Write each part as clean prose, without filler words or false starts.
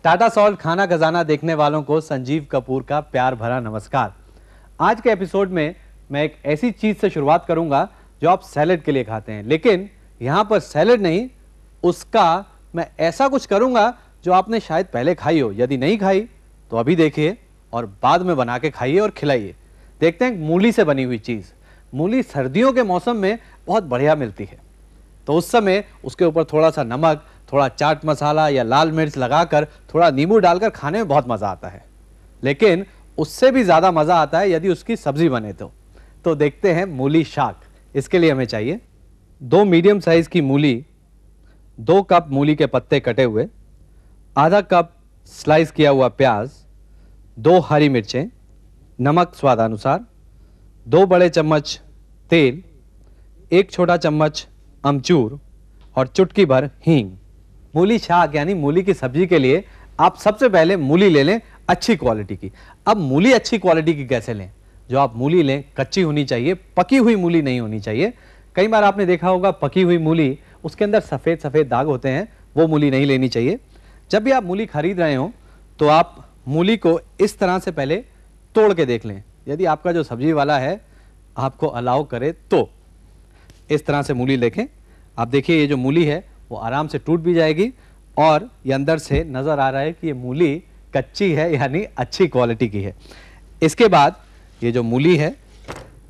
Tata salt खाना खजाना देखने वालों को संजीव कपूर का प्यार भरा नमस्कार। आज के एपिसोड में मैं एक ऐसी चीज से शुरुआत करूंगा जो आप सैलेड के लिए खाते हैं, लेकिन यहां पर सैलेड नहीं, उसका मैं ऐसा कुछ करूंगा जो आपने शायद पहले खाई हो। यदि नहीं खाई तो अभी देखिए और बाद में बना के खाइए और खिलाइए। देखते हैं मूली से बनी हुई चीज। मूली सर्दियों के मौसम में बहुत बढ़िया मिलती है, तो उस समय उसके ऊपर थोड़ा सा नमक, थोड़ा चाट मसाला या लाल मिर्च लगाकर थोड़ा नींबू डालकर खाने में बहुत मजा आता है। लेकिन उससे भी ज्यादा मजा आता है यदि उसकी सब्जी बने तो देखते हैं मूली शाक। इसके लिए हमें चाहिए 2 मीडियम साइज की मूली, 2 कप मूली के पत्ते कटे हुए, आधा कप स्लाइस किया हुआ प्याज, 2 हरी मिर्चें, नमक स्वादानुसार, 2 बड़े चम्मच तेल, 1 छोटा चम्मच अमचूर और चुटकी भर हींग। मूली शाक यानी मूली की सब्जी के लिए आप सबसे पहले मूली ले लें अच्छी क्वालिटी की। अब मूली अच्छी क्वालिटी की कैसे लें? जो आप मूली लें कच्ची होनी चाहिए, पकी हुई मूली नहीं होनी चाहिए। कई बार आपने देखा होगा पकी हुई मूली, उसके अंदर सफ़ेद सफ़ेद दाग होते हैं, वो मूली नहीं लेनी चाहिए। जब भी आप मूली खरीद रहे हो तो आप मूली को इस तरह से पहले तोड़ के देख लें। यदि आपका जो सब्जी वाला है आपको अलाउ करे तो इस तरह से मूली देखें। आप देखिए ये जो मूली है वो आराम से टूट भी जाएगी और ये अंदर से नज़र आ रहा है कि ये मूली कच्ची है यानी अच्छी क्वालिटी की है। इसके बाद ये जो मूली है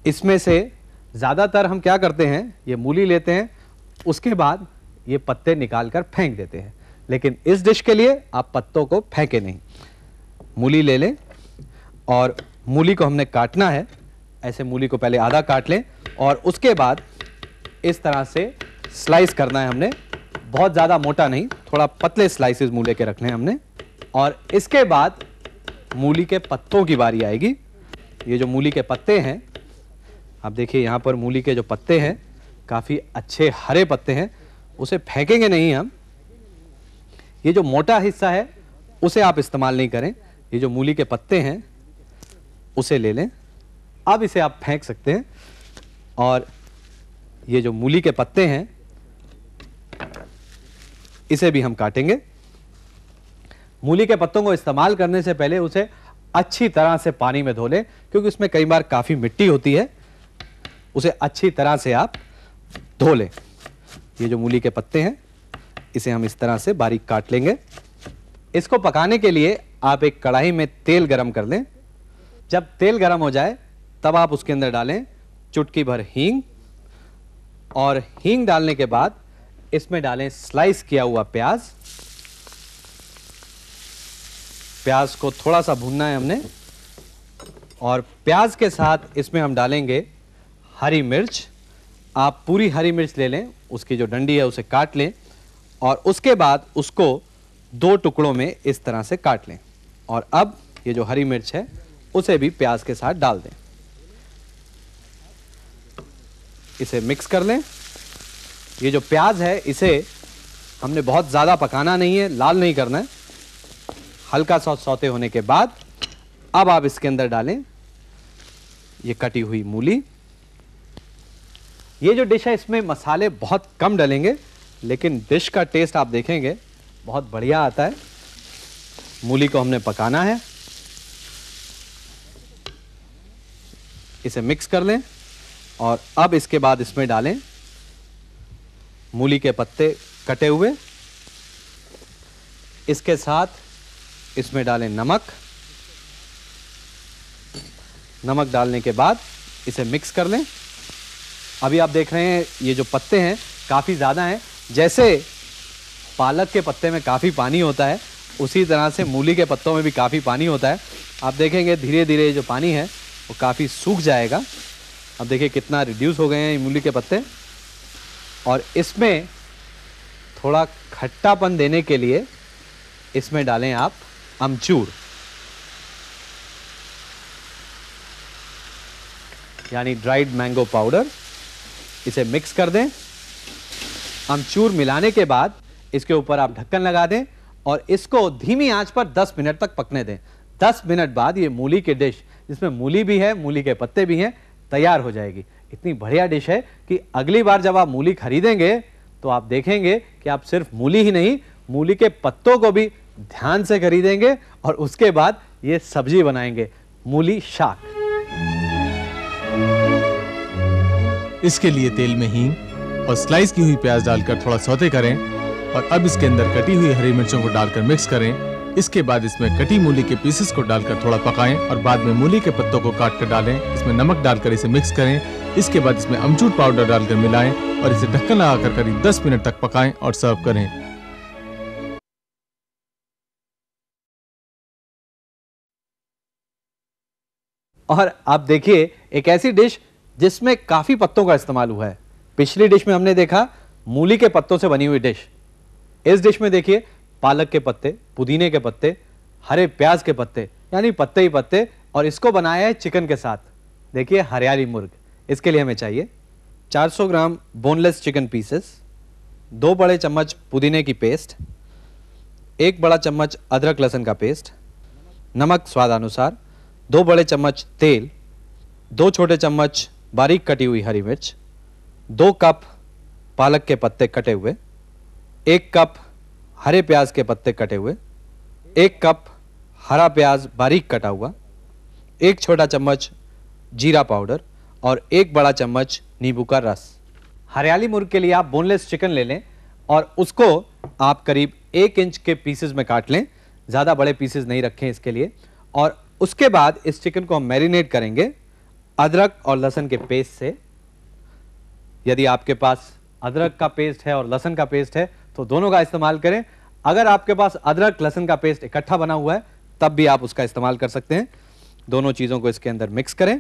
इसमें से ज़्यादातर हम क्या करते हैं, ये मूली लेते हैं, उसके बाद ये पत्ते निकाल कर फेंक देते हैं। लेकिन इस डिश के लिए आप पत्तों को फेंके नहीं। मूली ले लें और मूली को हमने काटना है। ऐसे मूली को पहले आधा काट लें और उसके बाद इस तरह से स्लाइस करना है हमने। बहुत ज़्यादा मोटा नहीं, थोड़ा पतले स्लाइसेस मूली के रखने हैं हमने। और इसके बाद मूली के पत्तों की बारी आएगी। ये जो मूली के पत्ते हैं, आप देखिए यहाँ पर मूली के जो पत्ते हैं काफ़ी अच्छे हरे पत्ते हैं, उसे फेंकेंगे नहीं हम। ये जो मोटा हिस्सा है उसे आप इस्तेमाल नहीं करें। ये जो मूली के पत्ते हैं उसे ले लें। अब इसे आप फेंक सकते हैं। और ये जो मूली के पत्ते हैं इसे भी हम काटेंगे। मूली के पत्तों को इस्तेमाल करने से पहले उसे अच्छी तरह से पानी में धो लें, क्योंकि उसमें कई बार काफ़ी मिट्टी होती है। उसे अच्छी तरह से आप धो लें। ये जो मूली के पत्ते हैं इसे हम इस तरह से बारीक काट लेंगे। इसको पकाने के लिए आप एक कढ़ाई में तेल गरम कर लें। जब तेल गरम हो जाए तब आप उसके अंदर डालें चुटकी भर हींग और हींग डालने के बाद इसमें डालें स्लाइस किया हुआ प्याज। प्याज को थोड़ा सा भूनना है हमने और प्याज के साथ इसमें हम डालेंगे हरी मिर्च। आप पूरी हरी मिर्च ले लें, उसकी जो डंडी है उसे काट लें और उसके बाद उसको 2 टुकड़ों में इस तरह से काट लें। और अब ये जो हरी मिर्च है उसे भी प्याज के साथ डाल दें। इसे मिक्स कर लें। ये जो प्याज है इसे हमने बहुत ज़्यादा पकाना नहीं है, लाल नहीं करना है। हल्का सा सौते होने के बाद अब आप इसके अंदर डालें ये कटी हुई मूली। ये जो डिश है इसमें मसाले बहुत कम डलेंगे, लेकिन डिश का टेस्ट आप देखेंगे बहुत बढ़िया आता है। मूली को हमने पकाना है। इसे मिक्स कर लें और अब इसके बाद इसमें डालें मूली के पत्ते कटे हुए। इसके साथ इसमें डालें नमक। नमक डालने के बाद इसे मिक्स कर लें। अभी आप देख रहे हैं ये जो पत्ते हैं काफ़ी ज़्यादा हैं। जैसे पालक के पत्ते में काफ़ी पानी होता है, उसी तरह से मूली के पत्तों में भी काफ़ी पानी होता है। आप देखेंगे धीरे धीरे जो पानी है वो काफ़ी सूख जाएगा। अब देखिए कितना रिड्यूस हो गए हैं ये मूली के पत्ते। और इसमें थोड़ा खट्टापन देने के लिए इसमें डालें आप अमचूर, यानी ड्राइड मैंगो पाउडर। इसे मिक्स कर दें। अमचूर मिलाने के बाद इसके ऊपर आप ढक्कन लगा दें और इसको धीमी आंच पर 10 मिनट तक पकने दें। 10 मिनट बाद ये मूली की डिश, जिसमें मूली भी है, मूली के पत्ते भी हैं, तैयार हो जाएगी। इतनी बढ़िया डिश है कि अगली बार जब आप मूली खरीदेंगे तो आप देखेंगे कि आप सिर्फ मूली ही नहीं, मूली के पत्तों को भी ध्यान से खरीदेंगे और उसके बाद ये सब्जी बनाएंगे, मूली शाक। इसके लिए तेल में हींग और स्लाइस की हुई प्याज डालकर थोड़ा सौते करें और अब इसके अंदर कटी हुई हरी मिर्चों को डालकर मिक्स करें। इसके बाद इसमें कटी मूली के पीसेस को डालकर थोड़ा पकाएं और बाद में मूली के पत्तों को काट कर डालें। इसमें नमक डालकर इसे मिक्स करें। इसके बाद इसमें अमचूर पाउडर डालकर मिलाएं और इसे ढक्कन लगाकर करीब 10 मिनट तक पकाएं और सर्व करें। और आप देखिए एक ऐसी डिश जिसमें काफी पत्तों का इस्तेमाल हुआ है। पिछली डिश में हमने देखा मूली के पत्तों से बनी हुई डिश। इस डिश में देखिए पालक के पत्ते, पुदीने के पत्ते, हरे प्याज के पत्ते, यानी पत्ते ही पत्ते, और इसको बनाया है चिकन के साथ। देखिए हरियाली मुर्ग। इसके लिए हमें चाहिए 400 ग्राम बोनलेस चिकन पीसेस, 2 बड़े चम्मच पुदीने की पेस्ट, 1 बड़ा चम्मच अदरक लहसुन का पेस्ट, नमक स्वादानुसार, 2 बड़े चम्मच तेल, 2 छोटे चम्मच बारीक कटी हुई हरी मिर्च, 2 कप पालक के पत्ते कटे हुए, 1 कप हरे प्याज के पत्ते कटे हुए, 1 कप हरा प्याज बारीक कटा हुआ, 1 छोटा चम्मच जीरा पाउडर और 1 बड़ा चम्मच नींबू का रस। हरियाली मुर्ग के लिए आप बोनलेस चिकन ले लें और उसको आप करीब 1 इंच के पीसेस में काट लें। ज़्यादा बड़े पीसेस नहीं रखें इसके लिए। और उसके बाद इस चिकन को हम मैरिनेट करेंगे अदरक और लहसुन के पेस्ट से। यदि आपके पास अदरक का पेस्ट है और लहसुन का पेस्ट है तो दोनों का इस्तेमाल करें। अगर आपके पास अदरक लहसुन का पेस्ट इकट्ठा बना हुआ है तब भी आप उसका इस्तेमाल कर सकते हैं। दोनों चीज़ों को इसके अंदर मिक्स करें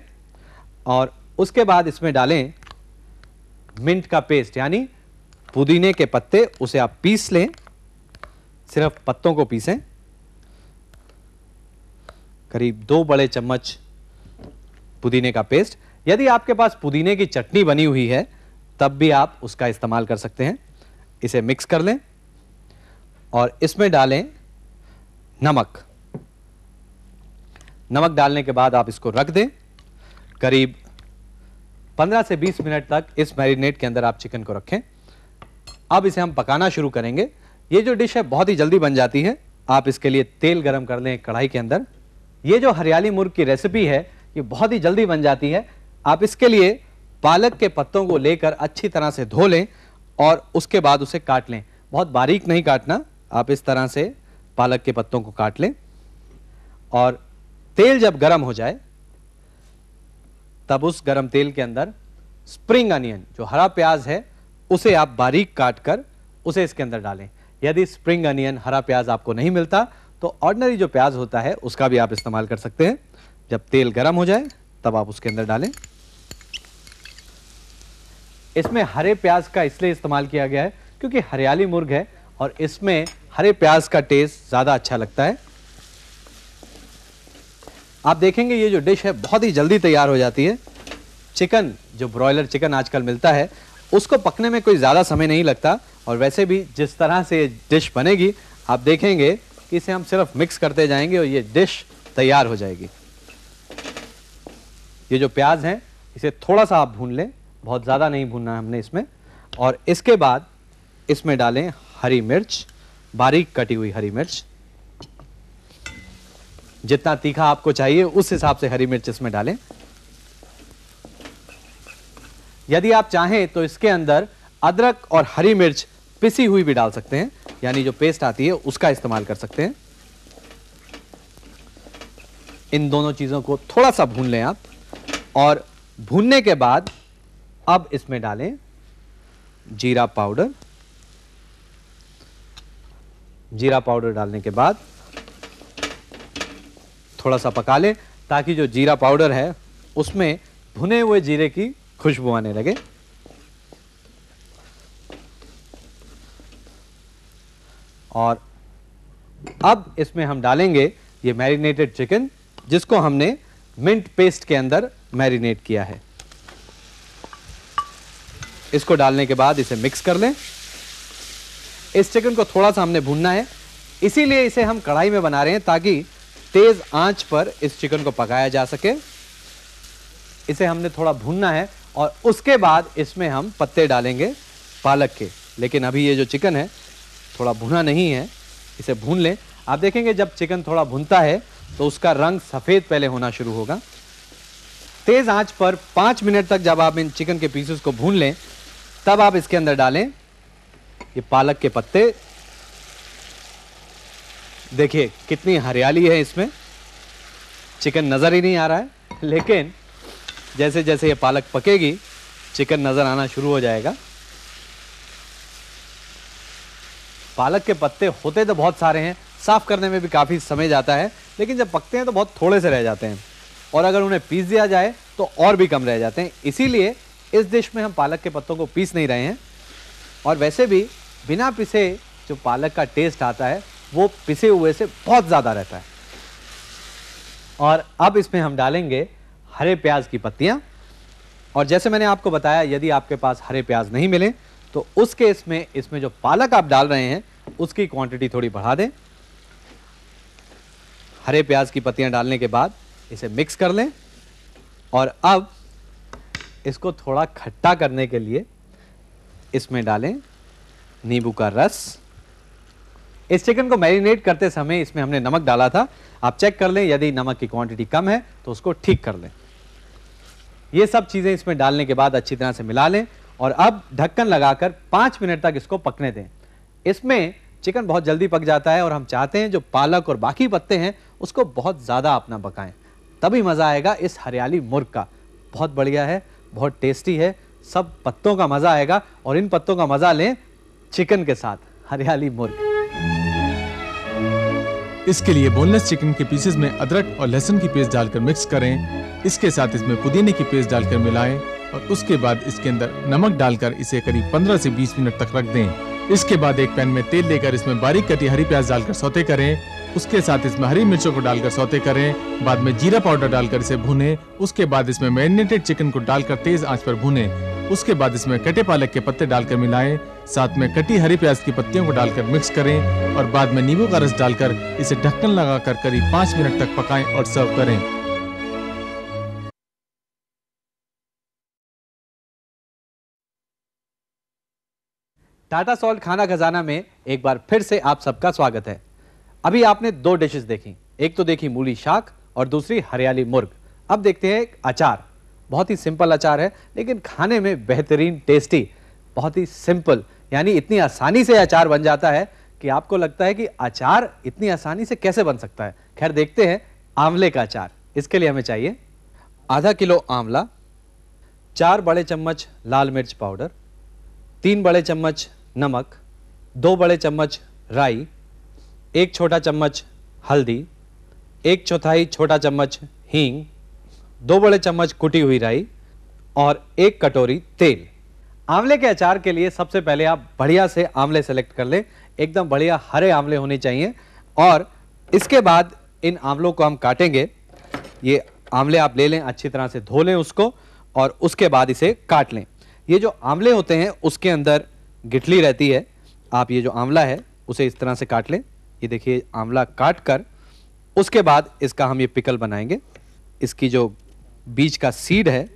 और उसके बाद इसमें डालें मिंट का पेस्ट, यानी पुदीने के पत्ते। उसे आप पीस लें, सिर्फ पत्तों को पीसें। करीब 2 बड़े चम्मच पुदीने का पेस्ट। यदि आपके पास पुदीने की चटनी बनी हुई है तब भी आप उसका इस्तेमाल कर सकते हैं। इसे मिक्स कर लें और इसमें डालें नमक। नमक डालने के बाद आप इसको रख दें। करीब 15 से 20 मिनट तक इस मैरिनेट के अंदर आप चिकन को रखें। अब इसे हम पकाना शुरू करेंगे। ये जो डिश है बहुत ही जल्दी बन जाती है। आप इसके लिए तेल गरम कर लें कढ़ाई के अंदर। ये जो हरियाली मुर्ग की रेसिपी है ये बहुत ही जल्दी बन जाती है। आप इसके लिए पालक के पत्तों को लेकर अच्छी तरह से धो लें और उसके बाद उसे काट लें। बहुत बारीक नहीं काटना, आप इस तरह से पालक के पत्तों को काट लें। और तेल जब गरम हो जाए तब उस गरम तेल के अंदर स्प्रिंग अनियन, जो हरा प्याज है, उसे आप बारीक काट कर उसे इसके अंदर डालें। यदि स्प्रिंग अनियन हरा प्याज आपको नहीं मिलता तो ऑर्डिनरी जो प्याज होता है उसका भी आप इस्तेमाल कर सकते हैं। जब तेल गरम हो जाए तब आप उसके अंदर डालें। इसमें हरे प्याज का इसलिए इस्तेमाल किया गया है क्योंकि हरियाली मुर्ग है और इसमें हरे प्याज का टेस्ट ज़्यादा अच्छा लगता है। आप देखेंगे ये जो डिश है बहुत ही जल्दी तैयार हो जाती है। चिकन, जो ब्रॉयलर चिकन आजकल मिलता है, उसको पकने में कोई ज़्यादा समय नहीं लगता। और वैसे भी जिस तरह से डिश बनेगी आप देखेंगे कि इसे हम सिर्फ मिक्स करते जाएंगे और ये डिश तैयार हो जाएगी। ये जो प्याज है इसे थोड़ा सा आप भून लें, बहुत ज़्यादा नहीं भूनना है हमने इसमें। और इसके बाद इसमें डालें हरी मिर्च, बारीक कटी हुई हरी मिर्च। जितना तीखा आपको चाहिए उस हिसाब से हरी मिर्च इसमें डालें। यदि आप चाहें तो इसके अंदर अदरक और हरी मिर्च पिसी हुई भी डाल सकते हैं, यानी जो पेस्ट आती है उसका इस्तेमाल कर सकते हैं। इन दोनों चीज़ों को थोड़ा सा भून लें आप। और भूनने के बाद अब इसमें डालें जीरा पाउडर। जीरा पाउडर डालने के बाद थोड़ा सा पका लें ताकि जो जीरा पाउडर है उसमें भुने हुए जीरे की खुशबू आने लगे। और अब इसमें हम डालेंगे ये मैरिनेटेड चिकन जिसको हमने मिंट पेस्ट के अंदर मैरिनेट किया है। इसको डालने के बाद इसे मिक्स कर लें। इस चिकन को थोड़ा सा हमने भूनना है, इसीलिए इसे हम कढ़ाई में बना रहे हैं ताकि तेज आंच पर इस चिकन को पकाया जा सके। इसे हमने थोड़ा भूनना है और उसके बाद इसमें हम पत्ते डालेंगे पालक के। लेकिन अभी ये जो चिकन है थोड़ा भुना नहीं है, इसे भून लें। आप देखेंगे जब चिकन थोड़ा भुनता है तो उसका रंग सफेद पहले होना शुरू होगा। तेज आंच पर 5 मिनट तक जब आप इन चिकन के पीसेस को भून लें तब आप इसके अंदर डालें ये पालक के पत्ते। देखिए कितनी हरियाली है इसमें, चिकन नजर ही नहीं आ रहा है, लेकिन जैसे जैसे ये पालक पकेगी चिकन नजर आना शुरू हो जाएगा। पालक के पत्ते होते तो बहुत सारे हैं, साफ करने में भी काफी समय जाता है, लेकिन जब पकते हैं तो बहुत थोड़े से रह जाते हैं और अगर उन्हें पीस दिया जाए तो और भी कम रह जाते हैं। इसीलिए इस डिश में हम पालक के पत्तों को पीस नहीं रहे हैं। और वैसे भी बिना पिसे जो पालक का टेस्ट आता है वो पिसे हुए से बहुत ज़्यादा रहता है। और अब इसमें हम डालेंगे हरे प्याज की पत्तियां। और जैसे मैंने आपको बताया, यदि आपके पास हरे प्याज नहीं मिले तो उस केस में इसमें जो पालक आप डाल रहे हैं उसकी क्वांटिटी थोड़ी बढ़ा दें। हरे प्याज की पत्तियां डालने के बाद इसे मिक्स कर लें और अब इसको थोड़ा खट्टा करने के लिए इसमें डालें नींबू का रस। इस चिकन को मैरिनेट करते समय इसमें हमने नमक डाला था, आप चेक कर लें, यदि नमक की क्वांटिटी कम है तो उसको ठीक कर लें। ये सब चीज़ें इसमें डालने के बाद अच्छी तरह से मिला लें और अब ढक्कन लगाकर 5 मिनट तक इसको पकने दें। इसमें चिकन बहुत जल्दी पक जाता है और हम चाहते हैं जो पालक और बाकी पत्ते हैं उसको बहुत ज़्यादा आप ना पकाएं, तभी मज़ा आएगा इस हरियाली मुर्ग का। बहुत बढ़िया है, बहुत टेस्टी है, सब पत्तों का मज़ा आएगा और इन पत्तों का मज़ा लें चिकन के साथ, हरियाली मुर्ग। इसके लिए बोनलेस चिकन के पीसेस में अदरक और लहसुन की पेस्ट डालकर मिक्स करें। इसके साथ इसमें पुदीने की पेस्ट डालकर मिलाएं और उसके बाद इसके अंदर नमक डालकर इसे करीब 15 से 20 मिनट तक रख दें। इसके बाद एक पैन में तेल लेकर इसमें बारीक कटी हरी प्याज डालकर सौते करें। उसके साथ इसमें हरी मिर्चों को डालकर सौते करें। बाद में जीरा पाउडर डालकर इसे भूनें। उसके बाद इसमें मैरिनेटेड चिकन को डालकर तेज आंच पर भूनें। उसके बाद इसमें कटे पालक के पत्ते डालकर मिलाएं। साथ में कटी हरी प्याज की पत्तियों को डालकर मिक्स करें और बाद में नींबू का रस डालकर इसे ढक्कन लगाकर करीब 5 मिनट तक पकाएं और सर्व करें। टाटा सॉल्ट खाना खजाना में एक बार फिर से आप सबका स्वागत है। अभी आपने 2 डिशेस देखी, एक तो देखी मूली शाक और दूसरी हरियाली मुर्ग। अब देखते हैं एक अचार। बहुत ही सिंपल अचार है लेकिन खाने में बेहतरीन टेस्टी, बहुत ही सिंपल, यानी इतनी आसानी से अचार बन जाता है कि आपको लगता है कि अचार इतनी आसानी से कैसे बन सकता है। खैर देखते हैं आंवले का अचार। इसके लिए हमें चाहिए आधा किलो आंवला, 4 बड़े चम्मच लाल मिर्च पाउडर, 3 बड़े चम्मच नमक, 2 बड़े चम्मच राई, 1 छोटा चम्मच हल्दी, 1/4 छोटा चम्मच हींग, 2 बड़े चम्मच कुटी हुई राई और 1 कटोरी तेल। आंवले के अचार के लिए सबसे पहले आप बढ़िया से आंवले सेलेक्ट कर लें, एकदम बढ़िया हरे आंवले होने चाहिए। और इसके बाद इन आंवलों को हम काटेंगे। ये आंवले आप ले लें, अच्छी तरह से धो लें उसको और उसके बाद इसे काट लें। ये जो आंवले होते हैं उसके अंदर गिठली रहती है, आप ये जो आंवला है उसे इस तरह से काट लें। ये देखिए आंवला काट कर उसके बाद इसका हम ये पिकल बनाएंगे। इसकी जो बीज का सीड है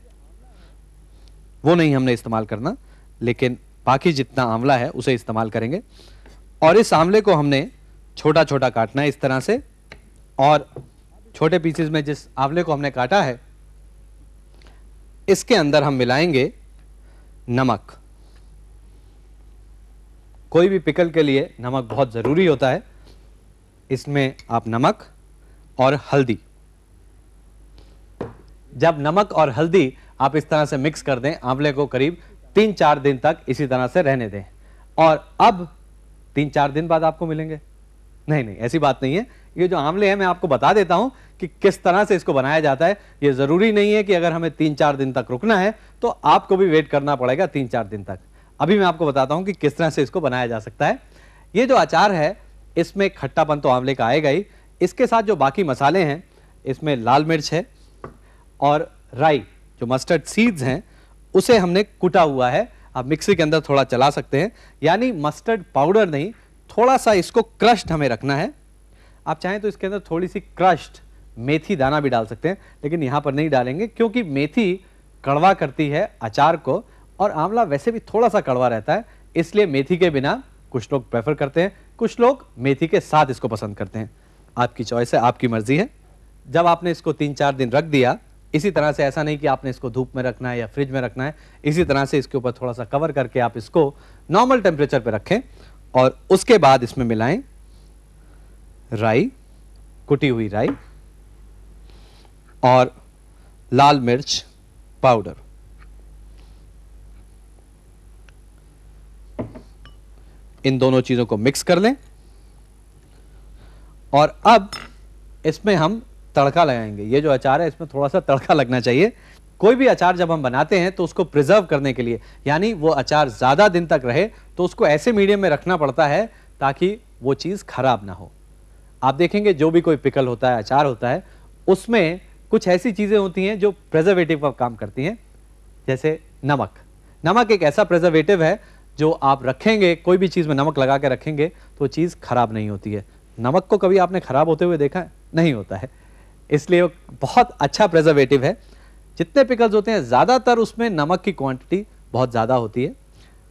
वो नहीं हमने इस्तेमाल करना, लेकिन बाकी जितना आंवला है उसे इस्तेमाल करेंगे। और इस आंवले को हमने छोटा छोटा काटना है इस तरह से, और छोटे पीसेस में जिस आंवले को हमने काटा है इसके अंदर हम मिलाएंगे नमक। कोई भी पिकल के लिए नमक बहुत ज़रूरी होता है। इसमें आप नमक और हल्दी, जब नमक और हल्दी आप इस तरह से मिक्स कर दें, आंवले को करीब 3-4 दिन तक इसी तरह से रहने दें। और अब 3-4 दिन बाद आपको मिलेंगे। नहीं, ऐसी बात नहीं है। ये जो आंवले हैं मैं आपको बता देता हूं कि किस तरह से इसको बनाया जाता है। ये ज़रूरी नहीं है कि अगर हमें 3-4 दिन तक रुकना है तो आपको भी वेट करना पड़ेगा 3-4 दिन तक। अभी मैं आपको बताता हूं कि किस तरह से इसको बनाया जा सकता है। ये जो अचार है इसमें खट्टापन तो आंवले का आएगा ही, इसके साथ जो बाकी मसाले हैं इसमें लाल मिर्च है और राई, जो मस्टर्ड सीड्स हैं उसे हमने कुटा हुआ है। आप मिक्सी के अंदर थोड़ा चला सकते हैं, यानी मस्टर्ड पाउडर नहीं, थोड़ा सा इसको क्रश्ड हमें रखना है। आप चाहें तो इसके अंदर थोड़ी सी क्रश्ड मेथी दाना भी डाल सकते हैं, लेकिन यहाँ पर नहीं डालेंगे क्योंकि मेथी कड़वा करती है अचार को और आंवला वैसे भी थोड़ा सा कड़वा रहता है, इसलिए मेथी के बिना कुछ लोग प्रेफर करते हैं, कुछ लोग मेथी के साथ इसको पसंद करते हैं। आपकी चॉइस है, आपकी मर्जी है। जब आपने इसको 3-4 दिन रख दिया, इसी तरह से, ऐसा नहीं कि आपने इसको धूप में रखना है या फ्रिज में रखना है, इसी तरह से इसके ऊपर थोड़ा सा कवर करके आप इसको नॉर्मल टेम्परेचर पे रखें और उसके बाद इसमें मिलाएं राई, कुटी हुई राई और लाल मिर्च पाउडर। इन दोनों चीजों को मिक्स कर लें और अब इसमें हम तड़का लगाएंगे। ये जो अचार है इसमें थोड़ा सा तड़का लगना चाहिए। कोई भी अचार जब हम बनाते हैं तो उसको प्रिजर्व करने के लिए, यानी वो अचार ज्यादा दिन तक रहे, तो उसको ऐसे मीडियम में रखना पड़ता है ताकि वो चीज खराब ना हो। आप देखेंगे जो भी कोई पिकल होता है, अचार होता है, उसमें कुछ ऐसी चीजें होती हैं जो प्रिजर्वेटिव का काम करती हैं, जैसे नमक। नमक एक ऐसा प्रिजर्वेटिव है जो आप रखेंगे, कोई भी चीज में नमक लगा के रखेंगे तो चीज खराब नहीं होती है। नमक को कभी आपने खराब होते हुए देखा है? नहीं होता है। इसलिए वो बहुत अच्छा प्रिजर्वेटिव है। जितने पिकल्स होते हैं ज्यादातर उसमें नमक की क्वांटिटी बहुत ज्यादा होती है।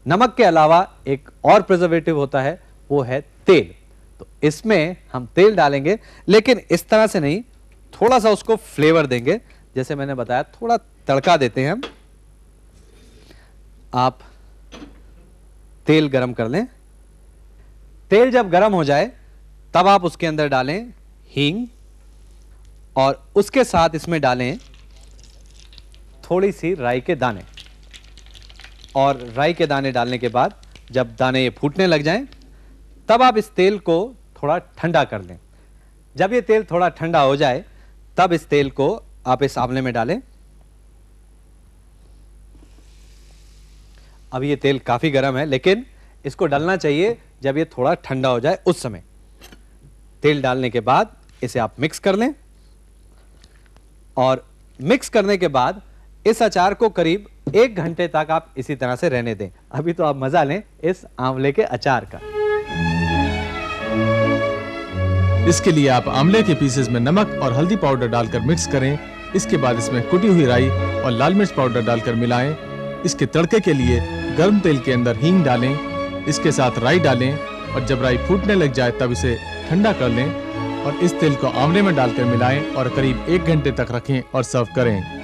नमक के अलावा एक और प्रिजर्वेटिव होता है, वो है तेल। तो इसमें हम तेल डालेंगे, लेकिन इस तरह से नहीं, थोड़ा सा उसको फ्लेवर देंगे। जैसे मैंने बताया, थोड़ा तड़का देते हैं हम। आप तेल गरम कर लें। तेल जब गरम हो जाए तब आप उसके अंदर डालें हींग और उसके साथ इसमें डालें थोड़ी सी राई के दाने। और राई के दाने डालने के बाद जब दाने ये फूटने लग जाएं, तब आप इस तेल को थोड़ा ठंडा कर लें। जब ये तेल थोड़ा ठंडा हो जाए तब इस तेल को आप इस आंवले में डालें। अब ये तेल काफी गर्म है, लेकिन इसको डालना चाहिए जब ये थोड़ा ठंडा हो जाए उस समय। तेल डालने के बाद इसे आप मिक्स कर लें और मिक्स करने के बाद इस अचार को करीब 1 घंटे तक आप इसी तरह से रहने दें। अभी तो आप मजा लें इस आंवले के अचार का। इसके लिए आप आंवले के पीसेस में नमक और हल्दी पाउडर डालकर मिक्स करें। इसके बाद इसमें कुटी हुई राई और लाल मिर्च पाउडर डालकर मिलाएं। इसके तड़के के लिए गर्म तेल के अंदर हींग डालें, इसके साथ राई डालें और जब राई फूटने लग जाए तब इसे ठंडा कर लें और इस तेल को आंवले में डालकर मिलाएं और करीब 1 घंटे तक रखें और सर्व करें।